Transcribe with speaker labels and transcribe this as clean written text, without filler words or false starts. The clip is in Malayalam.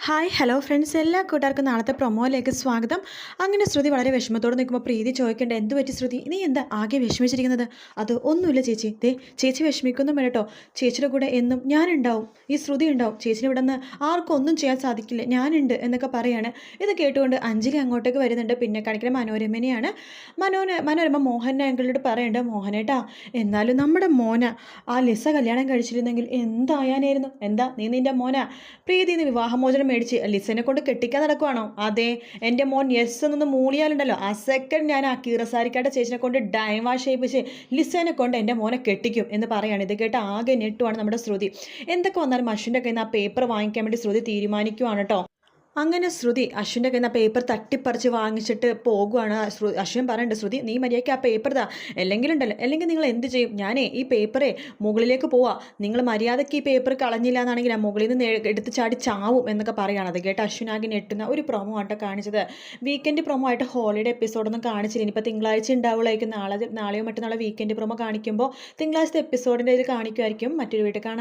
Speaker 1: ഹായ് ഹലോ ഫ്രണ്ട്സ്, എല്ലാ കൂട്ടുകാർക്കും നാളത്തെ പ്രൊമോയിലേക്ക് സ്വാഗതം. അങ്ങനെ ശ്രുതി വളരെ വിഷമത്തോടെ നിൽക്കുമ്പോൾ പ്രീതി ചോദിക്കേണ്ട, എന്ത് പറ്റി ശ്രുതി, നീ എന്താ ആകെ വിഷമിച്ചിരിക്കുന്നത്? അത് ഒന്നുമില്ല ചേച്ചി, ചേച്ചി വിഷമിക്കൊന്നും വേട്ടോ, ചേച്ചിയുടെ കൂടെ എന്നും ഞാനുണ്ടാവും, ഈ ശ്രുതി ഉണ്ടാവും, ചേച്ചിനെ ഇവിടെ നിന്ന് ആർക്കും ഒന്നും ചെയ്യാൻ സാധിക്കില്ല, ഞാനുണ്ട് എന്നൊക്കെ പറയാണ്. ഇത് കേട്ടുകൊണ്ട് അഞ്ജലി അങ്ങോട്ടേക്ക് വരുന്നുണ്ട്. പിന്നെ കാണിക്കുന്ന മനോരമനെയാണ്. മനോരമ മോഹൻ അങ്കിളോട് പറയേണ്ട, മോഹനേട്ടാ, എന്നാലും നമ്മുടെ മോന ആ ലിസ കല്യാണം കഴിച്ചിരുന്നെങ്കിൽ എന്തായാനായിരുന്നു. എന്താ നീ നിൻ്റെ മോന പ്രീതിന്ന് വിവാഹമോചനം മേടിച്ച് ലിസനെ കൊണ്ട് കെട്ടിക്കാൻ നടക്കുവാണോ? അതെ, എൻ്റെ മോൻ യെസ് എന്നൊന്ന് മൂളിയാലുണ്ടല്ലോ, ആ സെക്കൻഡ് ഞാൻ ആ കീറസാരിക്കാരുടെ ചേച്ചിനെ കൊണ്ട് ഡൈവാഷ് ചെയ്യിപ്പിച്ച് ലിസനെ കൊണ്ട് എൻ്റെ മോനെ കെട്ടിക്കും എന്ന് പറയാണ്. ഇത് കേട്ട് ആകെ ഞെട്ടുവാണ് നമ്മുടെ ശ്രുതി. എന്തൊക്കെ വന്നാലും അശ്വിൻ്റെ കയ്യിൽ നിന്ന് ആ പേപ്പർ വാങ്ങിക്കാൻ വേണ്ടി ശ്രുതി തീരുമാനിക്കുവാണ് കേട്ടോ. അങ്ങനെ ശ്രുതി അശ്വിൻ്റെ കയ്യിൽ നിന്ന് പേപ്പർ തട്ടിപ്പറിച്ച് വാങ്ങിച്ചിട്ട് പോകുവാണ്. അശ്വിൻ പറയുന്നുണ്ട്, ശ്രുതി നീ മര്യാദയ്ക്ക് ആ പേപ്പർ താ, അല്ലെങ്കിൽ നിങ്ങൾ എന്ത് ചെയ്യും? ഞാനേ ഈ പേപ്പറേ മുകളിലേക്ക് പോവാ, നിങ്ങൾ മര്യാദയ്ക്ക് ഈ പേപ്പർ കളഞ്ഞില്ല എന്നാണെങ്കിൽ ആ മുകളിൽ നിന്ന് എടുത്ത് ചാടി ചാവും എന്നൊക്കെ പറയുകയാണ്. അത് കേട്ട് അശ്വിനാകെ ഞെട്ടുന്ന ഒരു പ്രൊമോ ആട്ടോ കാണിച്ചത്. വീക്കെൻഡ് പ്രൊമോ ആയിട്ട് ഹോളിഡേ എപ്പിസോഡൊന്നും കാണിച്ചില്ല. ഇനിയിപ്പോൾ തിങ്കളാഴ്ച ഉണ്ടാവുള്ളായിരിക്കും. നാളെയോ മറ്റന്നാളോ വീക്കെൻഡ് പ്രൊമോ കാണിക്കുമ്പോൾ തിങ്കളാഴ്ചത്തെ എപ്പിസോഡിൻ്റെ ഇത് കാണിക്കുമായിരിക്കും. മറ്റൊരു വീട്ടിൽ കാണാം.